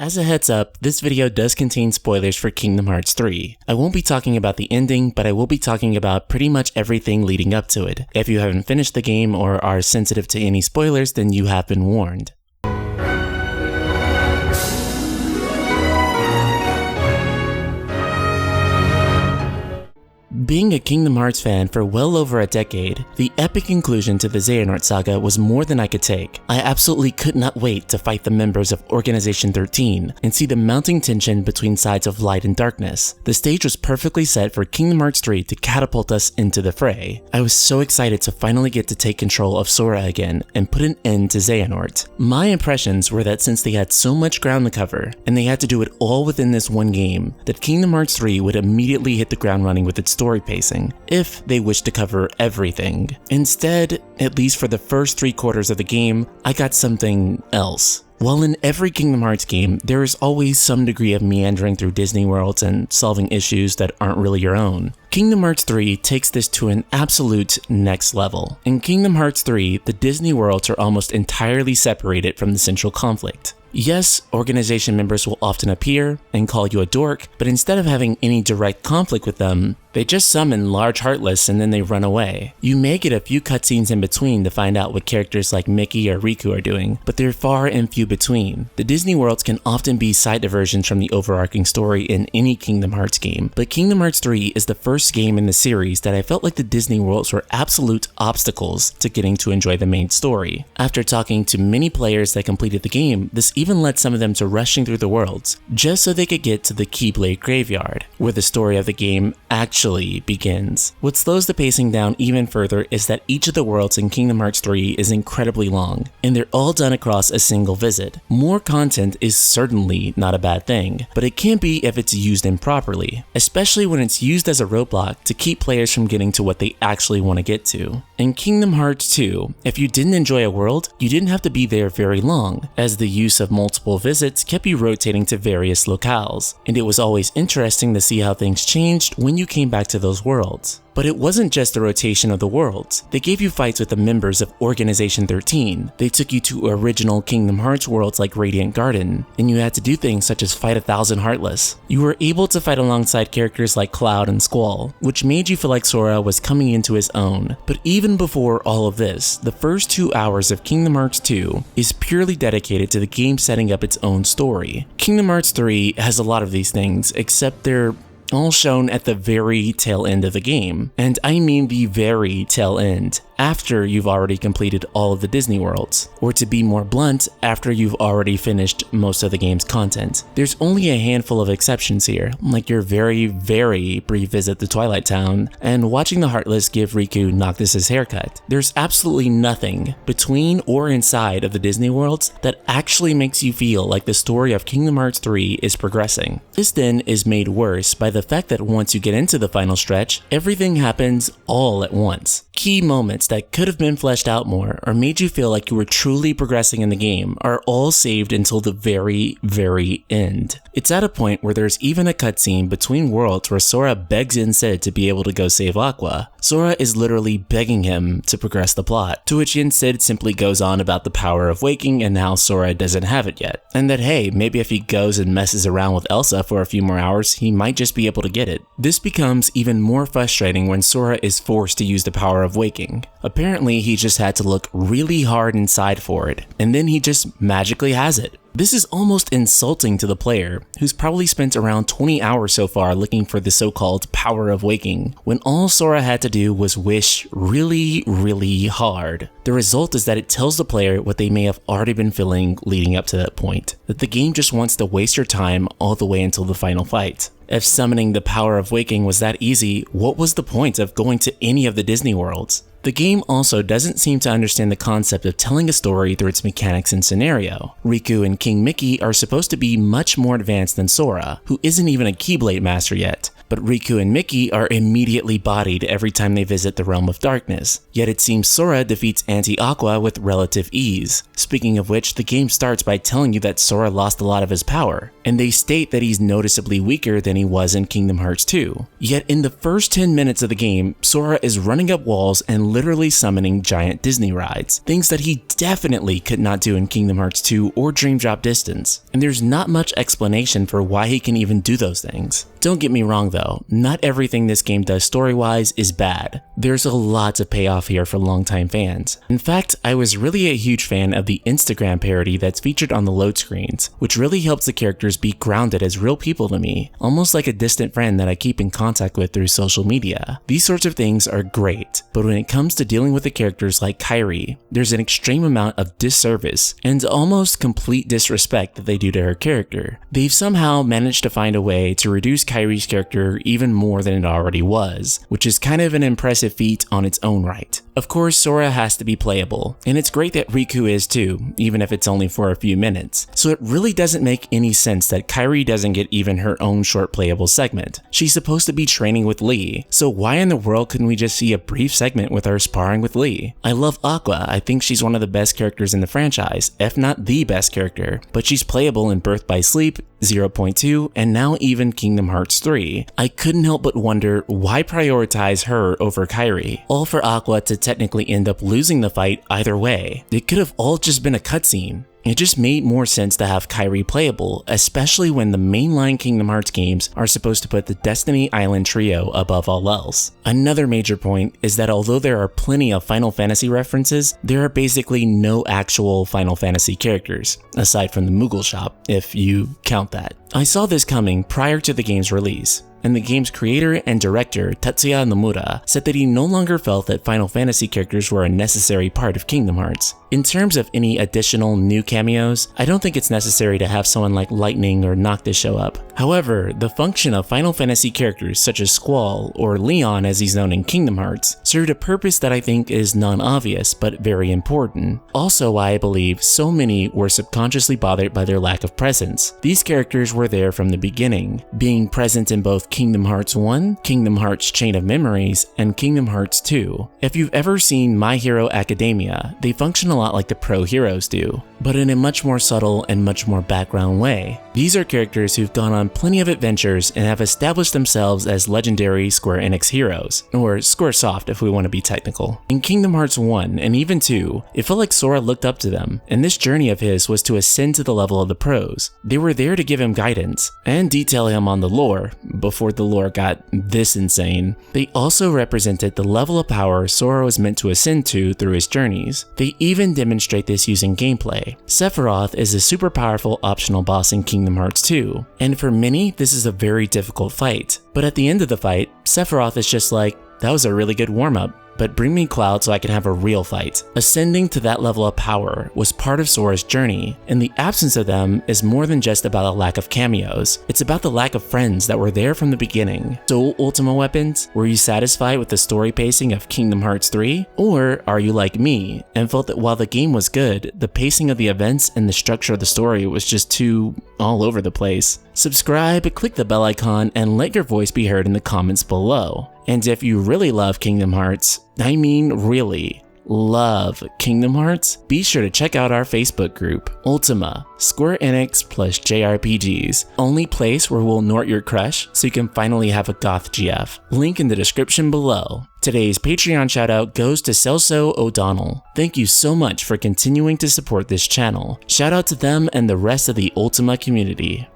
As a heads up, this video does contain spoilers for Kingdom Hearts 3. I won't be talking about the ending, but I will be talking about pretty much everything leading up to it. If you haven't finished the game or are sensitive to any spoilers, then you have been warned. Being a Kingdom Hearts fan for well over a decade, the epic conclusion to the Xehanort saga was more than I could take. I absolutely could not wait to fight the members of Organization 13 and see the mounting tension between sides of light and darkness. The stage was perfectly set for Kingdom Hearts 3 to catapult us into the fray. I was so excited to finally get to take control of Sora again and put an end to Xehanort. My impressions were that since they had so much ground to cover, and they had to do it all within this one game, that Kingdom Hearts 3 would immediately hit the ground running with its story pacing, if they wished to cover everything. Instead, at least for the first 3/4 of the game, I got something else. While in every Kingdom Hearts game, there is always some degree of meandering through Disney worlds and solving issues that aren't really your own, Kingdom Hearts 3 takes this to an absolute next level. In Kingdom Hearts 3, the Disney worlds are almost entirely separated from the central conflict. Yes, organization members will often appear and call you a dork, but instead of having any direct conflict with them, they just summon large Heartless and then they run away. You may get a few cutscenes in between to find out what characters like Mickey or Riku are doing, but they're far and few between. The Disney worlds can often be side diversions from the overarching story in any Kingdom Hearts game, but Kingdom Hearts 3 is the first game in the series that I felt like the Disney worlds were absolute obstacles to getting to enjoy the main story. After talking to many players that completed the game, this even led some of them to rushing through the worlds, just so they could get to the Keyblade Graveyard, where the story of the game actually begins. What slows the pacing down even further is that each of the worlds in Kingdom Hearts 3 is incredibly long, and they're all done across a single visit. More content is certainly not a bad thing, but it can be if it's used improperly, especially when it's used as a roadblock to keep players from getting to what they actually want to get to. In Kingdom Hearts 2, if you didn't enjoy a world, you didn't have to be there very long, as the use of multiple visits kept you rotating to various locales, and it was always interesting to see how things changed when you came back to those worlds. But it wasn't just the rotation of the worlds. They gave you fights with the members of Organization 13. They took you to original Kingdom Hearts worlds like Radiant Garden, and you had to do things such as fight 1,000 Heartless. You were able to fight alongside characters like Cloud and Squall, which made you feel like Sora was coming into his own. But even before all of this, the first 2 hours of Kingdom Hearts 2 is purely dedicated to the game setting up its own story. Kingdom Hearts 3 has a lot of these things, except they're all shown at the very tail end of the game. And I mean the very tail end, after you've already completed all of the Disney worlds. Or to be more blunt, after you've already finished most of the game's content. There's only a handful of exceptions here, like your very brief visit to Twilight Town, and watching the Heartless give Riku Noctis's haircut. There's absolutely nothing between or inside of the Disney worlds that actually makes you feel like the story of Kingdom Hearts 3 is progressing. This then is made worse by the fact that once you get into the final stretch, everything happens all at once. Key moments that could have been fleshed out more or made you feel like you were truly progressing in the game are all saved until the very end. It's at a point where there's even a cutscene between worlds where Sora begs Sid to be able to go save Aqua. Sora is literally begging him to progress the plot, to which Sid simply goes on about the power of waking and how Sora doesn't have it yet, and that hey, maybe if he goes and messes around with Elsa for a few more hours, he might just be able to get it. This becomes even more frustrating when Sora is forced to use the power of waking. Apparently, he just had to look really hard inside for it, and then he just magically has it. This is almost insulting to the player, who's probably spent around 20 hours so far looking for the so-called power of waking, when all Sora had to do was wish really hard. The result is that it tells the player what they may have already been feeling leading up to that point, that the game just wants to waste your time all the way until the final fight. If summoning the power of waking was that easy, what was the point of going to any of the Disney worlds? The game also doesn't seem to understand the concept of telling a story through its mechanics and scenario. Riku and King Mickey are supposed to be much more advanced than Sora, who isn't even a Keyblade master yet. but Riku and Mickey are immediately bodied every time they visit the Realm of Darkness. Yet it seems Sora defeats Anti-Aqua with relative ease. Speaking of which, the game starts by telling you that Sora lost a lot of his power, and they state that he's noticeably weaker than he was in Kingdom Hearts 2. Yet in the first 10 minutes of the game, Sora is running up walls and literally summoning giant Disney rides, things that he definitely could not do in Kingdom Hearts 2 or Dream Drop Distance, and there's not much explanation for why he can even do those things. Don't get me wrong though, not everything this game does story-wise is bad. There's a lot to pay off here for longtime fans. In fact, I was really a huge fan of the Instagram parody that's featured on the load screens, which really helps the characters be grounded as real people to me, almost like a distant friend that I keep in contact with through social media. These sorts of things are great, but when it comes to dealing with the characters like Kairi, there's an extreme amount of disservice and almost complete disrespect that they do to her character. They've somehow managed to find a way to reduce Kairi's character even more than it already was, which is kind of an impressive feat on its own right. Of course, Sora has to be playable, and it's great that Riku is too, even if it's only for a few minutes. So it really doesn't make any sense that Kairi doesn't get even her own short playable segment. She's supposed to be training with Lee, so why in the world couldn't we just see a brief segment with her sparring with Lee? I love Aqua, I think she's one of the best characters in the franchise, if not the best character, but she's playable in Birth by Sleep, 0.2, and now even Kingdom Hearts 3. I couldn't help but wonder why prioritize her over Kairi, all for Aqua to technically end up losing the fight either way. It could have all just been a cutscene. It just made more sense to have Kairi playable, especially when the mainline Kingdom Hearts games are supposed to put the Destiny Island trio above all else. Another major point is that although there are plenty of Final Fantasy references, there are basically no actual Final Fantasy characters, aside from the Moogle shop, if you count that. I saw this coming prior to the game's release, and the game's creator and director, Tatsuya Nomura, said that he no longer felt that Final Fantasy characters were a necessary part of Kingdom Hearts. In terms of any additional new cameos, I don't think it's necessary to have someone like Lightning or Noctis show up. However, the function of Final Fantasy characters such as Squall, or Leon as he's known in Kingdom Hearts, served a purpose that I think is non-obvious but very important. Also why I believe so many were subconsciously bothered by their lack of presence. These characters were there from the beginning, being present in both Kingdom Hearts 1, Kingdom Hearts Chain of Memories, and Kingdom Hearts 2. If you've ever seen My Hero Academia, they function a lot like the pro heroes do, but in a much more subtle and much more background way. These are characters who've gone on plenty of adventures and have established themselves as legendary Square Enix heroes, or Squaresoft if we want to be technical. In Kingdom Hearts 1 and even 2, it felt like Sora looked up to them, and this journey of his was to ascend to the level of the pros. They were there to give him guidance and detail him on the lore, before the lore got this insane. They also represented the level of power Sora was meant to ascend to through his journeys. They even demonstrate this using gameplay. Sephiroth is a super powerful optional boss in Kingdom Hearts 2, and for many this is a very difficult fight. But at the end of the fight, Sephiroth is just like, that was a really good warm-up, but bring me Cloud so I can have a real fight. Ascending to that level of power was part of Sora's journey, and the absence of them is more than just about a lack of cameos. It's about the lack of friends that were there from the beginning. So Ultima weapons, were you satisfied with the story pacing of Kingdom Hearts 3? Or are you like me and felt that while the game was good, the pacing of the events and the structure of the story was just too all over the place? Subscribe, click the bell icon, and let your voice be heard in the comments below. And if you really love Kingdom Hearts, I mean really love Kingdom Hearts, be sure to check out our Facebook group, Ultima, Square Enix plus JRPGs, only place where we'll nort your crush so you can finally have a goth GF. Link in the description below. Today's Patreon shoutout goes to Celso O'Donnell. Thank you so much for continuing to support this channel. Shout out to them and the rest of the Ultima community.